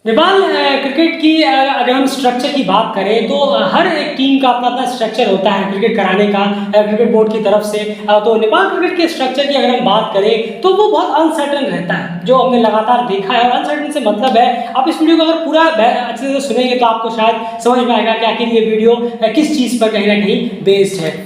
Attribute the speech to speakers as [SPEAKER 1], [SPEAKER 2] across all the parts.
[SPEAKER 1] Nepal cricket की अगर हम स्ट्रक्चर की बात करें तो हर एक टीम का अपना अपना स्ट्रक्चर होता है क्रिकेट कराने का क्रिकेट बोर्ड की तरफ से। तो नेपाल क्रिकेट के स्ट्रक्चर की अगर हम बात करें तो वो बहुत अनसर्टन रहता है, जो हमने लगातार देखा है। और अनसर्टन से मतलब है, आप इस वीडियो को अगर पूरा अच्छे से सुनेंगे तो आपको शायद समझ में आएगा कि आखिर ये वीडियो किस चीज़ पर कहीं ना कहीं बेस्ड है।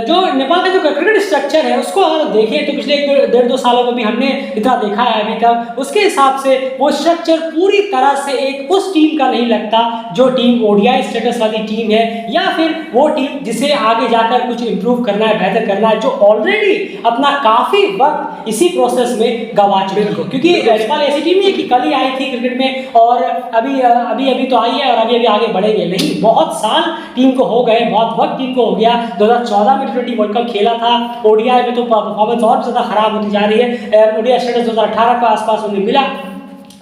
[SPEAKER 1] जो नेपाल का जो क्रिकेट स्ट्रक्चर है उसको अगर देखें तो पिछले 1.5-2 सालों में भी हमने इतना देखा है अभी तक, उसके हिसाब से वो स्ट्रक्चर पूरी तरह से एक उस टीम का नहीं लगता जो टीम ओडीआई स्टेटस वाली टीम है, या फिर वो टीम जिसे आगे जाकर कुछ इंप्रूव करना है, बेहतर करना है, जो ऑलरेडी अपना काफ़ी वक्त इसी प्रोसेस में गंवा चुकी है। क्योंकि नेपाल ऐसी टीम है कि कल ही आई थी क्रिकेट में और अभी तो आई है और अभी आगे बढ़ेंगे नहीं। बहुत साल टीम को हो गए, बहुत वक्त टीम को हो गया। 2014 में T20 वर्ल्ड कप खेला था, ओडीआई में तो परफॉर्मेंस और ज़्यादा खराब होती जा रही है। ओडीआई स्टेटस 2018 के आसपास उन्हें मिला,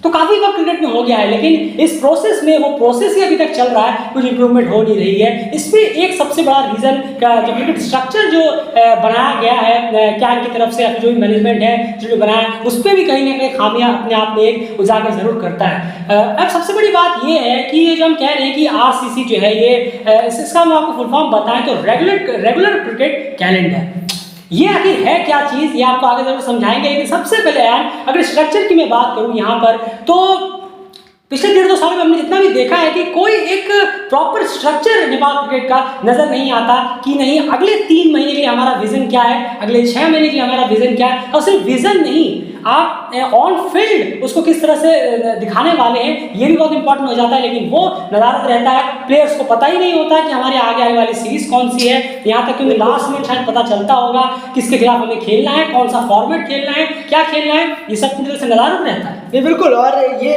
[SPEAKER 1] तो काफ़ी वक्त क्रिकेट में हो गया है, लेकिन इस प्रोसेस में वो प्रोसेस ही अभी तक चल रहा है, कुछ इंप्रूवमेंट हो नहीं रही है। इसमें एक सबसे बड़ा रीज़न का जो क्रिकेट स्ट्रक्चर जो बनाया गया है कैन की तरफ से, जो भी मैनेजमेंट है जो बनाया है, उस पर भी कहीं ना कहीं खामियां अपने आप में एक उजागर जरूर करता है। अब सबसे बड़ी बात ये है कि ये जो हम कह रहे हैं कि आरसीसी जो है ये इसका हम आपको फुल फॉर्म बताएं तो रेगुलर क्रिकेट कैलेंडर, ये आखिर है क्या चीज़, ये आपको आगे जरूर समझाएंगे। लेकिन सबसे पहले यार अगर स्ट्रक्चर की मैं बात करूं यहाँ पर, तो पिछले 1.5-2 साल में हमने जितना भी देखा है कि कोई एक प्रॉपर स्ट्रक्चर नेपाल क्रिकेट का नजर नहीं आता कि नहीं अगले 3 महीने के लिए हमारा विजन क्या है, अगले 6 महीने के लिए हमारा विजन क्या है। और सिर्फ विजन नहीं, आप ऑन फील्ड उसको किस तरह से दिखाने वाले हैं ये भी बहुत इंपॉर्टेंट हो जाता है। लेकिन वो नज़ारत रहता है, प्लेयर्स को पता ही नहीं होता कि हमारे आगे आने वाली सीरीज कौन सी है। यहाँ तक कि लास्ट में शायद पता चलता होगा किसके खिलाफ हमें खेलना है, कौन सा फॉर्मेट खेलना है, क्या खेलना है, ये सब पूरी तरह से नज़ारत रहता है।
[SPEAKER 2] ये बिल्कुल, और ये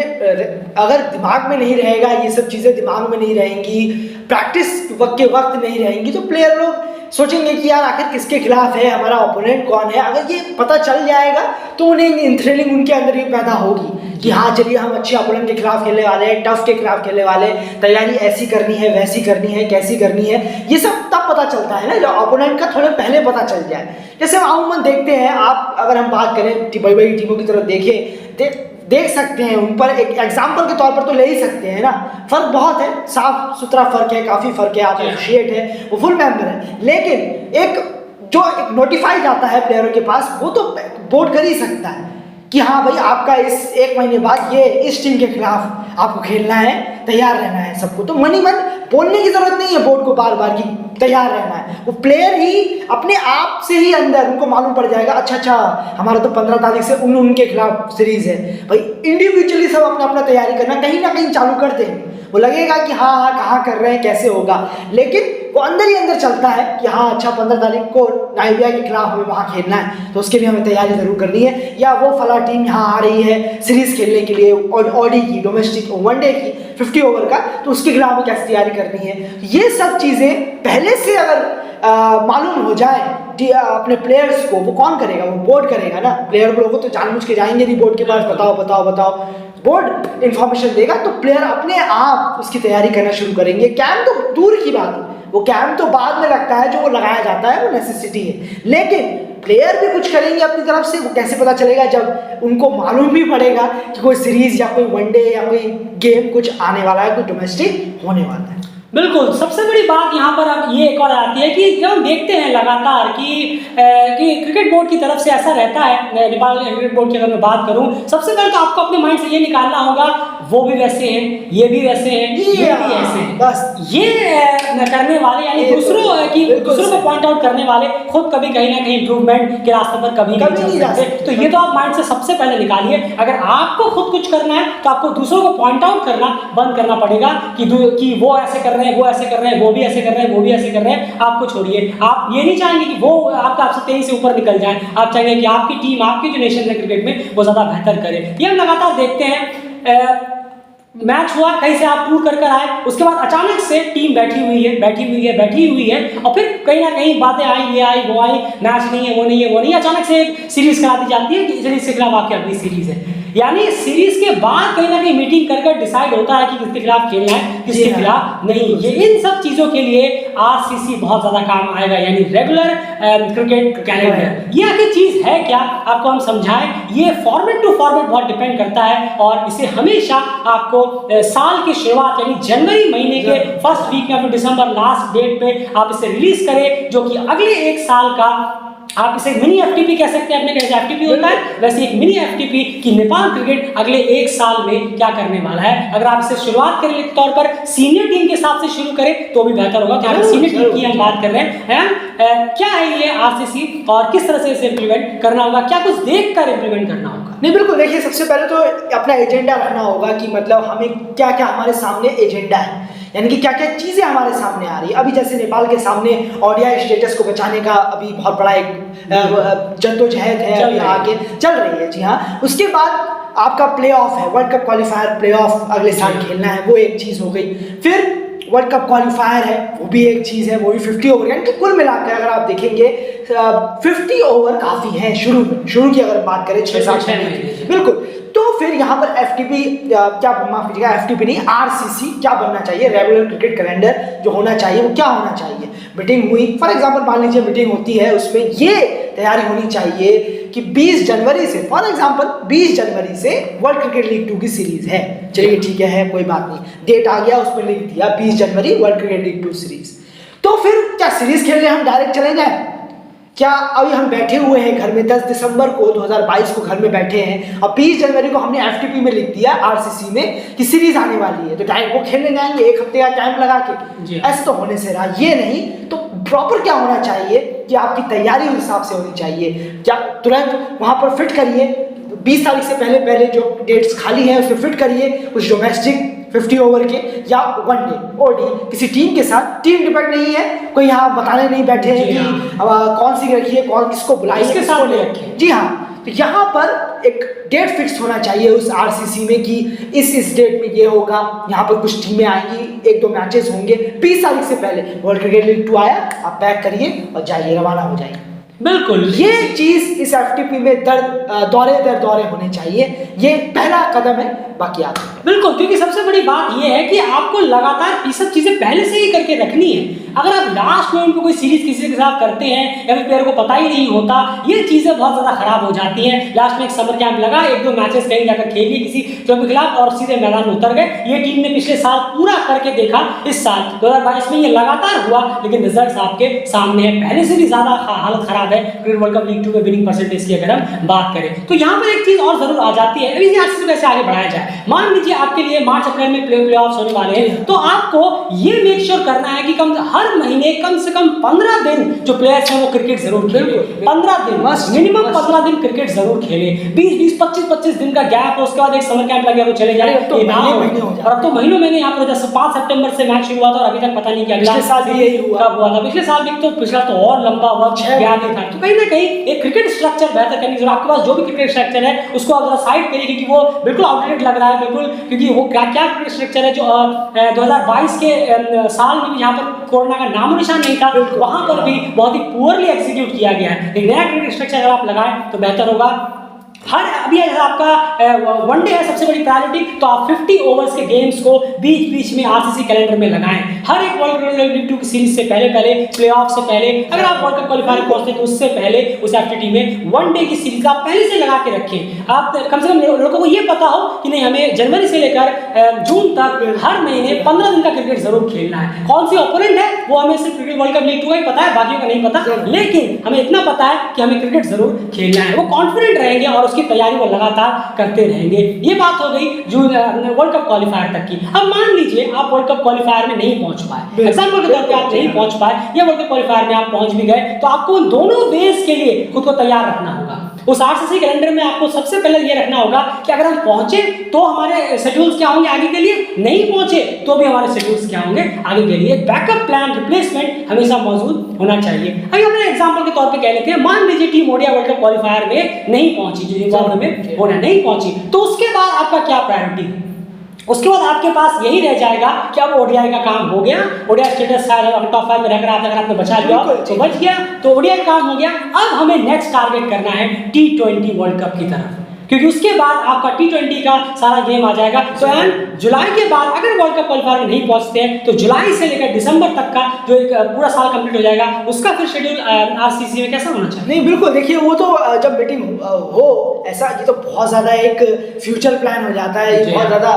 [SPEAKER 2] अगर दिमाग में नहीं रहेगा, ये सब चीज़ें दिमाग में नहीं रहेंगी, प्रैक्टिस वक्त के वक्त नहीं रहेंगी, तो प्लेयर लोग सोचेंगे कि यार आखिर किसके खिलाफ है, हमारा ओपोनेंट कौन है। अगर ये पता चल जाएगा तो उन्हें इंथ्रिलिंग उनके अंदर ही पैदा होगी कि हाँ चलिए हम अच्छे ओपोनेंट के खिलाफ खेलने वाले हैं, टफ के खिलाफ खेलने वाले, तैयारी ऐसी करनी है, वैसी करनी है, कैसी करनी है। ये सब तब पता चलता है ना जब ओपोनेंट का थोड़े पहले पता चल जाए। जैसे हम अमूमन देखते हैं, आप अगर हम बात करें बड़ी बड़ी टीमों की तरफ देख सकते हैं, उन पर एक एग्जाम्पल के तौर पर तो ले ही सकते हैं ना। फर्क बहुत है, साफ सुथरा फर्क है, काफ़ी फर्क है। आप एसोसिएट है, वो फुल मेंबर है, लेकिन एक नोटिफाई जाता है प्लेयरों के पास, वो तो बोर्ड कर ही सकता है कि हाँ भाई आपका इस 1 महीने बाद ये इस टीम के खिलाफ आपको खेलना है, तैयार रहना है सबको। तो मन बोलने की जरूरत नहीं है बोर्ड को बार बार कि तैयार रहना है। वो प्लेयर ही अपने आप से ही अंदर उनको मालूम पड़ जाएगा, अच्छा हमारा तो 15 तारीख से उनके खिलाफ सीरीज है भाई। इंडिविजुअली सब अपना अपना तैयारी करना कहीं ना कहीं चालू कर दें, वो लगेगा कि हाँ कहाँ कर रहे हैं, कैसे होगा, लेकिन वो अंदर ही अंदर चलता है कि हाँ अच्छा 15 तारीख को नाइबिया के खिलाफ हमें वहाँ खेलना है, तो उसके भी हमें तैयारी जरूर करनी है। या वो फला टीम यहाँ आ रही है सीरीज खेलने के लिए, ओडी की, डोमेस्टिक वनडे की 50 ओवर का, तो उसके खिलाफ हमें कैसे तैयारी करनी है। ये सब चीज़ें पहले से अगर मालूम हो जाए अपने प्लेयर्स को, वो कौन करेगा, वो बोर्ड करेगा ना। प्लेयर लोगों तो जानबूझ के जाएंगे नहीं बोर्ड के पास, बताओ, बोर्ड इन्फॉर्मेशन देगा तो प्लेयर अपने आप उसकी तैयारी करना शुरू करेंगे। कैंप तो दूर की बात है, वो कैंप तो बाद में लगता है, जो वो लगाया जाता है वो नेसेसिटी है, लेकिन प्लेयर भी कुछ करेंगे अपनी तरफ से। वो कैसे पता चलेगा, जब उनको मालूम भी पड़ेगा कि कोई सीरीज या कोई वनडे या कोई गेम कुछ आने वाला है, कोई डोमेस्टिक होने वाला है।
[SPEAKER 1] बिल्कुल, सबसे बड़ी बात यहाँ पर अब ये एक और आती है कि जब हम देखते हैं लगातार कि क्रिकेट बोर्ड की तरफ से ऐसा रहता है, नेपाल क्रिकेट बोर्ड की अगर मैं बात करूँ, सबसे पहले तो आपको अपने माइंड से ये निकालना होगा वो भी वैसे हैं, ये भी वैसे हैं, ये भी ऐसे हैं। बस ये करने वाले यानी दूसरों को पॉइंट आउट करने वाले खुद कभी कहीं ना कहीं इंप्रूवमेंट के रास्ते पर कभी नहीं जा सकते। तो ये तो आप माइंड से सबसे पहले निकालिए। अगर आपको खुद कुछ करना है तो आपको दूसरों को पॉइंट आउट करना बंद करना पड़ेगा कि वो ऐसे कर रहे हैं, वो ऐसे कर रहे हैं, वो भी ऐसे कर रहे हैं, वो भी ऐसे कर रहे हैं। आपको छोड़िए, आप ये नहीं चाहेंगे कि वो आपसे तेजी से ऊपर निकल जाए, आप चाहेंगे कि आपकी टीम, आपकी जो नेशन है क्रिकेट में, वो ज़्यादा बेहतर करे। ये हम लगातार देखते हैं। मैच हुआ, कहीं से आप टूर कर आए, उसके बाद अचानक से टीम बैठी हुई है और फिर कहीं ना कहीं बातें आई, ये आई, वो आई, मैच नहीं है, वो नहीं है, अचानक से एक सीरीज करा दी जाती है कि सीरीज के खिलाफ आपकी अगली सीरीज है। यानी सीरीज के बाद कहीं ना कहीं मीटिंग कर डिसाइड होता है कि किसके खिलाफ खेलना है, किसके खिलाफ नहीं। ये इन सब चीजों के लिए आरसीसी बहुत ज्यादा काम आएगा, यानी रेगुलर क्रिकेट कैलेंडर। ये आखिर चीज है क्या, आपको हम समझाएं। ये फॉर्मेट टू फॉर्मेट बहुत डिपेंड करता है और इसे हमेशा आपको साल की शुरुआत यानी जनवरी महीने के फर्स्ट वीक या फिर दिसंबर लास्ट डेट पे आप इसे रिलीज करें, जो कि अगले एक साल का आप इसे मिनी एफटीपी कह सकते हैं। अपने कैसे एफटीपी होता है वैसे एक मिनी एफटीपी कि नेपाल क्रिकेट अगले एक साल में क्या करने वाला है। अगर आप इसे शुरुआत करने के तौर पर सीनियर टीम के साथ से शुरू करें तो भी बेहतर होगा, क्योंकि सीनियर टीम की हम बात कर रहे हैं। क्या है ये आरसीसी और किस तरह से इसे इंप्लीमेंट करना होगा, क्या कुछ देख कर इंप्लीमेंट करना होगा?
[SPEAKER 2] नहीं बिल्कुल, देखिए सबसे पहले तो अपना एजेंडा रखना होगा कि मतलब हमें क्या क्या हमारे सामने एजेंडा है, यानी कि क्या क्या चीज़ें हमारे सामने आ रही है। अभी जैसे नेपाल के सामने ओडीआई स्टेटस को बचाने का अभी बहुत बड़ा एक जद्दोजहद है, अभी आगे चल रही है। जी हाँ, उसके बाद आपका प्ले ऑफ है, world cup qualifier play of अगले साल खेलना है, वो एक चीज़ हो गई। फिर वर्ल्ड कप क्वालिफायर है, वो भी एक चीज़ है, वो भी 50 ओवर, यानी कि कुल मिलाकर अगर आप देखेंगे 50 ओवर काफ़ी है शुरू की अगर बात करें 6-7 महीने, बिल्कुल। तो फिर यहाँ पर एफटीपी क्या, माफ कीजिएगा, एफटीपी नहीं, आरसीसी क्या बनना चाहिए, रेगुलर क्रिकेट कैलेंडर जो होना चाहिए वो क्या होना चाहिए। मीटिंग हुई, फॉर एग्जांपल मान लीजिए मीटिंग होती है, उसमें ये तैयारी होनी चाहिए कि 20 जनवरी से, फॉर एग्जांपल 20 जनवरी से वर्ल्ड क्रिकेट लीग 2 की सीरीज है। चलिए ठीक है, कोई बात नहीं, डेट आ गया, उसमें लिख दिया 20 जनवरी वर्ल्ड क्रिकेट लीग 2 सीरीज। तो फिर क्या सीरीज खेलने हम डायरेक्ट चले जाए? क्या अभी हम बैठे हुए हैं घर में, 10 दिसंबर को 2022 को घर में बैठे हैं और 20 जनवरी को हमने एफटीपी में लिख दिया आरसीसी में कि सीरीज आने वाली है, तो टाइम वो खेलने जाएंगे एक हफ्ते का टाइम लगा के? ऐसा तो होने से रहा, ये नहीं। तो प्रॉपर क्या होना चाहिए कि आपकी तैयारी उस हिसाब से होनी चाहिए। क्या तुरंत वहां पर फिट करिए, 20 तारीख से पहले जो डेट्स खाली हैं उसमें फिट करिए कुछ डोमेस्टिक 50 ओवर के या वनडे ओडी किसी टीम के साथ। टीम डिपेंड नहीं है, कोई यहाँ बताने नहीं बैठे हैं कि कौन सी रखिए, कौन किसको बुलाइए,
[SPEAKER 1] इसके साथ ले रखिए।
[SPEAKER 2] जी हाँ, तो यहाँ पर एक डेट फिक्स होना चाहिए उस आरसीसी में कि इस डेट में ये होगा, यहाँ पर कुछ टीमें आएंगी, 1-2 मैचेस होंगे। 20 तारीख से पहले वर्ल्ड क्रिकेट लीग 2 आया, आप पैक करिए और जाइए, रवाना हो जाइए।
[SPEAKER 1] बिल्कुल,
[SPEAKER 2] ये चीज इस एफटीपी में दौरे दर दौरे होने चाहिए, ये पहला कदम है। बाकी आप
[SPEAKER 1] बिल्कुल, क्योंकि सबसे बड़ी बात ये है कि आपको लगातार ये सब चीजें पहले से ही करके रखनी है। अगर आप लास्ट मोमेंट पे कोई सीरीज किसी के साथ करते हैं या फिर प्लेयर को पता ही नहीं होता, ये चीजें बहुत ज्यादा खराब हो जाती हैं। लास्ट में एक समर कैंप लगा, 1-2 मैचेस कहीं जाकर खेल लिए किसी टीम के खिलाफ और सीधे मैदान में उतर गए। ये टीम ने पिछले साल पूरा करके देखा, इस साल 2022 में ये लगातार हुआ, लेकिन रिजल्ट आपके सामने है। पहले से भी ज्यादा हालत खराब है क्रिकेट वर्ल्ड कप लीग 2 में विनिंग परसेंटेज की अगर हम बात करें तो यहाँ पर एक चीज और जरूर आ जाती है। अभी आरसीसी कैसे आगे बढ़ाया जाए, मान लीजिए आपके लिए मार्च अप्रैल में प्ले ऑफ्स होने वाले हैं, तो आपको ये मेक श्योर करना है कि हर महीने कम से कम 15 दिन जो प्लेयर्स हैं वो क्रिकेट जरूर खेले। 15 दिन मिनिमम 15 दिन क्रिकेट जरूर खेले। 20-20, 25-25 दिन का गैप हो, उसके बाद एक समर कैंप लगे वो चले जाए, ये ना हो। और अब तो महीनों महीने यहाँ पर जैसे 5 सितंबर से मैच शुरू हुआ था और अभी तक पता नहीं कि अगले साल भी यही कब हुआ था। पिछले साल भी तो पिछला तो और लंबा हुआ गैप था। तो कहीं ना कहीं एक क्रिकेट स्ट्रक्चर बेहतर करने की जरूरत। आपके पास जो भी क्रिकेट स्ट्रक्चर है उसको आप जरा साइड करिए, क्योंकि वो बिल्कुल आउटडेटेड लग रहा है, बिल्कुल, क्योंकि वो क्या क्रिकेट स्ट्रक्चर है जो 2022 के साल में यहाँ पर कोरोना का नामो निशान नहीं था, वहां पर भी बहुत ही पुअरली एग्जीक्यूट किया गया है। एक नया क्रिकेट स्ट्रक्चर अगर आप लगाएं तो बेहतर होगा। हर अभी आपका वनडे है सबसे बड़ी प्रायोरिटी, तो आप 50 ओवर्स के गेम्स को बीच बीच में आरसीसी कैलेंडर में लगाएं। हर एक वर्ल्ड क्रिकेट लीग 2 की सीरीज से पहले प्लेऑफ से पहले, अगर आप वर्ल्ड कप क्वालिफायर पहुंचते हैं तो उससे पहले उस एफटीटी में वनडे की सीरीज आप पहले से लगा के रखें। आप कम से कम लोगों को ये पता हो कि नहीं, हमें जनवरी से लेकर जून तक हर महीने 15 दिन का क्रिकेट जरूर खेलना है। कौन सी ओपोनेंट है वो हमें सिर्फ क्रिकेट वर्ल्ड कप लीग 2 का ही पता है, बाकियों का नहीं पता, लेकिन हमें इतना पता है कि हमें क्रिकेट जरूर खेलना है। वो कॉन्फिडेंट रहेंगे और उसकी तैयारी वो लगातार करते रहेंगे। ये बात हो गई जून वर्ल्ड कप क्वालिफायर तक की। अब मान लीजिए आप वर्ल्ड कप क्वालिफायर में नहीं पहुंच पाए, एग्जांपल के तौर पे आप नहीं पहुंच पाए या वर्ल्ड कप क्वालिफायर में आप पहुंच भी गए, तो आपको उन दोनों वेज के लिए खुद को तैयार रखना होगा। उस आरसीसी कैलेंडर में आपको सबसे पहले ये रखना होगा कि अगर हम पहुंचे तो हमारे शेड्यूल्स क्या होंगे आगे के लिए, नहीं पहुंचे तो भी हमारे शेड्यूल्स क्या होंगे आगे के लिए। बैकअप प्लान, रिप्लेसमेंट हमेशा मौजूद होना चाहिए। अभी अपने एग्जांपल के तौर पे कह लेते हैं, मान लीजिए team ODI world cup qualifier में नहीं पहुंची, जो जिम्बाब्वे में होना नहीं पहुंची, तो उसके बाद आपका क्या प्रायोरिटी है? उसके बाद आपके पास यही रह जाएगा कि अब ओडीआई का काम हो गया, ओडीआई स्टेटस टॉप 5 में रह रहा था, अगर आपने बचा लिया तो बच गया, तो ओडीआई का काम हो गया। अब हमें नेक्स्ट टारगेट करना है T20 वर्ल्ड कप की तरफ। क्योंकि उसके बाद आपका T20 का सारा गेम आ जाएगा। तो एंड जुलाई के बाद अगर वर्ल्ड कप क्वालिफायर में नहीं पहुंचते हैं तो जुलाई से लेकर दिसंबर तक का जो एक पूरा साल कंप्लीट हो जाएगा, उसका फिर शेड्यूल आरसीसी में कैसा होना चाहिए?
[SPEAKER 2] नहीं बिल्कुल, देखिए वो तो जब मीटिंग हो ऐसा, ये तो बहुत ज़्यादा एक फ्यूचर प्लान हो जाता है, बहुत ज़्यादा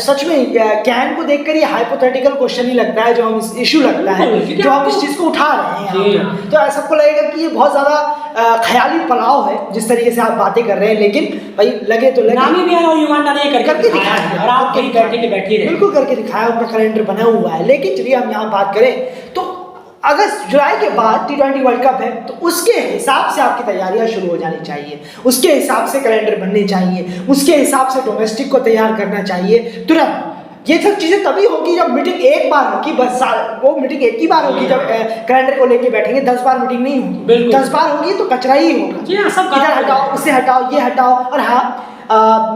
[SPEAKER 2] सच में कैन को देखकर ये हाइपोथेटिकल क्वेश्चन ही लगता है, जो हम इशू लगता है, जो हम इस चीज़ को उठा रहे हैं यहाँ पे। तो सबको लगेगा कि ये बहुत ज़्यादा ख्याली पलाव है जिस तरीके से आप बातें कर रहे हैं, लेकिन भाई लगे तो लगे,
[SPEAKER 1] नामीबिया और युगांडा ने करके दिखाया है और आप कहीं बैठे रहे,
[SPEAKER 2] बिल्कुल करके दिखाया, उनका कैलेंडर बना हुआ है। लेकिन चलिए हम यहाँ बात करें तो अगस्त जुलाई के बाद T20 वर्ल्ड कप है, तो उसके हिसाब से आपकी तैयारियां शुरू हो जानी चाहिए, उसके हिसाब से कैलेंडर बनने चाहिए, उसके हिसाब से डोमेस्टिक को तैयार करना चाहिए तुरंत। ये सब चीज़ें तभी होगी जब मीटिंग एक बार होगी, बस साल वो मीटिंग एक ही बार होगी जब कैलेंडर को लेके बैठेंगे। 10 बार मीटिंग नहीं होगी, 10 बार होगी तो कचरा ही होगा, इधर हटाओ, उससे हटाओ, ये हटाओ। और हाँ,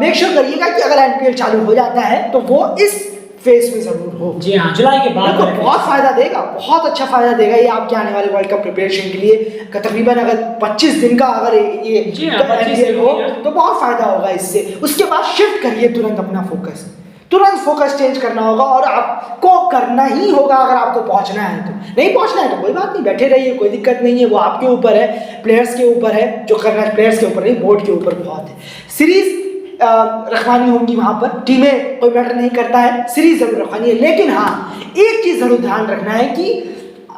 [SPEAKER 2] मेक श्योर करिएगा कि अगर IPL चालू हो जाता है तो वो इस फेस में जरूर हो।
[SPEAKER 1] जी हाँ, जुलाई के बाद
[SPEAKER 2] बहुत फायदा देगा, बहुत अच्छा फायदा देगा ये आपके आने वाले वर्ल्ड कप प्रिपरेशन के लिए। तकरीबन अगर 25 दिन का अगर ये IPL हो तो बहुत फायदा होगा इससे। उसके बाद शिफ्ट करिए तुरंत अपना फोकस, तुरंत फोकस चेंज करना होगा और आपको करना ही होगा। अगर आपको पहुंचना है तो, नहीं पहुंचना है तो कोई बात नहीं, बैठे रहिए, कोई दिक्कत नहीं है, वो आपके ऊपर है, प्लेयर्स के ऊपर है, जो करना है प्लेयर्स के ऊपर नहीं, बोर्ड के ऊपर बहुत है। सीरीज रखवानी होगी वहाँ पर, टीमें कोई मैटर नहीं करता है, सीरीज जरूर रखवानी है। लेकिन हाँ, एक चीज़ ज़रूर ध्यान रखना है कि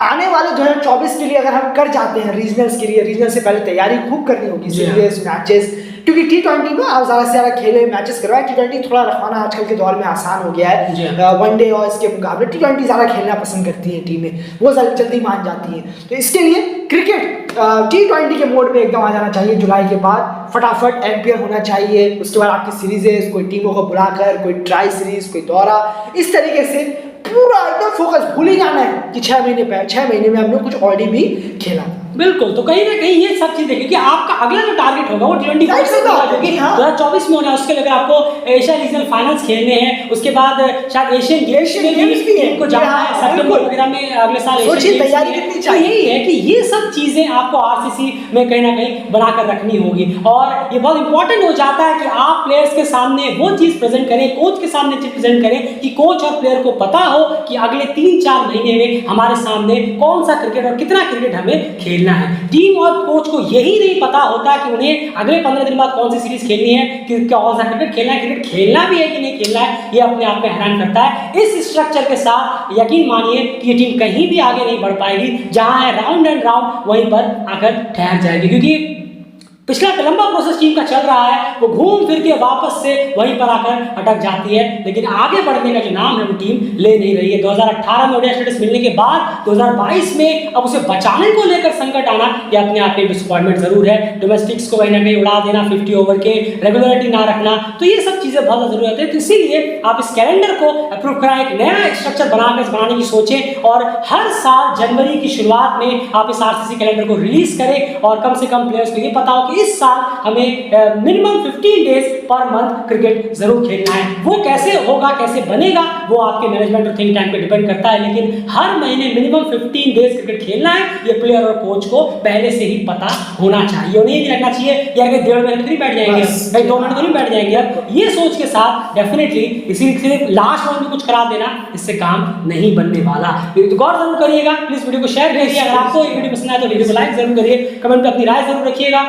[SPEAKER 2] आने वाले 2024 के लिए अगर हम कर जाते हैं रीजनल्स के लिए, रीजनल से पहले तैयारी खूब करनी होगी, सीरीज मैचेस, क्योंकि T20 में आप ज़्यादा से ज़्यादा खेले मैचेस करवाए। T20 थोड़ा रखवाना आजकल के दौर में आसान हो गया है, वनडे और इसके मुकाबले T20 ज़्यादा खेलना पसंद करती हैं टीमें, वो जल्दी मान जाती हैं। तो इसके लिए क्रिकेट T20 के मोड में एकदम आ जाना चाहिए जुलाई के बाद, फटाफट IPL होना चाहिए। उसके बाद आपकी सीरीजेस, कोई टीमों को बुलाकर, कोई ट्राई सीरीज, कोई दौरा, इस तरीके से पूरा एकदम फोकस, भूल ही जाना है कि 6 महीने में हमने कुछ ऑलरेडी भी खेला।
[SPEAKER 1] बिल्कुल, तो कहीं ना कहीं ये सब चीज देखिए कि आपका अगला जो टारगेट होगा वो T20 2024 में होना है। उसके लिए आपको एशिया रीजनल फाइनल्स खेलने हैं, उसके बाद शायद एशियन गेम्स भी इनको जाना है सितंबर वगैरह में अगले साल।
[SPEAKER 2] सोचिए तैयारी कितनी चाहिए।
[SPEAKER 1] यही है कि ये सब चीजें आपको आरसीसी में कहीं ना कहीं बनाकर रखनी होगी, और ये बहुत इंपॉर्टेंट हो जाता है कि आप प्लेयर्स के सामने वो चीज प्रेजेंट करें, कोच के सामने चीज प्रेजेंट करें कि कोच और प्लेयर को पता हो कि अगले 3-4 महीने में हमारे सामने कौन सा क्रिकेट और कितना क्रिकेट हमें खेलना है। टीम और कोच को यही नहीं पता होता कि उन्हें अगले 15 दिन बाद कौन सी सीरीज खेलनी है, कि कौन सा क्रिकेट खेलना है, क्रिकेट खेलना भी है कि नहीं खेलना है, ये अपने आप में हैरान करता है। इस स्ट्रक्चर के साथ यकीन मानिए कि ये टीम कहीं भी आगे नहीं बढ़ पाएगी, जहां है राउंड एंड राउंड वहीं पर आकर ठहर जाएगी, क्योंकि पिछला लंबा प्रोसेस टीम का चल रहा है, वो घूम फिर के वापस से वहीं पर आकर अटक जाती है, लेकिन आगे बढ़ने का जो नाम है वो टीम ले नहीं रही है। 2018 में ओडीआई स्टेटस मिलने के बाद 2022 में अब उसे बचाने को लेकर संकट आना, ये अपने आप में डिसअपॉइंटमेंट जरूर है। डोमेस्टिक्स को कहीं ना कहीं उड़ा देना, 50 ओवर के रेगुलरिटी ना रखना, तो ये सब चीजें बहुत जरूरत है। तो इसीलिए आप इस कैलेंडर को अप्रूव कराएं, एक नया स्ट्रक्चर बनाने की सोचें, और हर साल जनवरी की शुरुआत में आप इस आरसीसी कैलेंडर को रिलीज करें, और कम से कम प्लेयर्स को ये पता हो कि इस साल हमें minimum 15 days per month cricket जरूर खेलना है। वो कैसे होगा, कैसे बनेगा, वो आपके मैनेजमेंट और थिंक टैंक पे डिपेंड करता है, लेकिन हर महीने मिनिमम 15 डेज क्रिकेट खेलना है, ये प्लेयर और कोच को पहले से ही पता होना चाहिए। उन्हें नहीं लगना चाहिए यार कि 1.5 महीने तो नहीं बैठ जाएंगे, भाई 2 महीने तो नहीं बैठ जाएंगे। अब ये सोच के साथ डेफिनेटली इसी सिर्फ लास्ट मंथ में कुछ करा देना, इससे काम नहीं बनने वाला। तो गौर जरूर करिएगा, प्लीज वीडियो को शेयर करिए। अगर आपको ये वीडियो पसंद आए तो वीडियो को लाइक जरूर करिए, कमेंट में अपनी राय जरूर रखिएगा।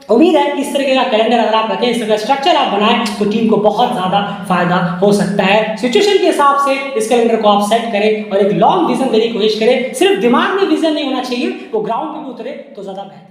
[SPEAKER 1] उम्मीद है कि इस तरीके का कैलेंडर अगर आप रखें, इस तरह का स्ट्रक्चर आप बनाएं, तो टीम को बहुत ज्यादा फायदा हो सकता है। सिचुएशन के हिसाब से इस कैलेंडर को आप सेट करें और एक लॉन्ग विजन देने की कोशिश करें। सिर्फ दिमाग में विजन नहीं होना चाहिए, वो ग्राउंड पे भी उतरे तो ज्यादा बेहतर।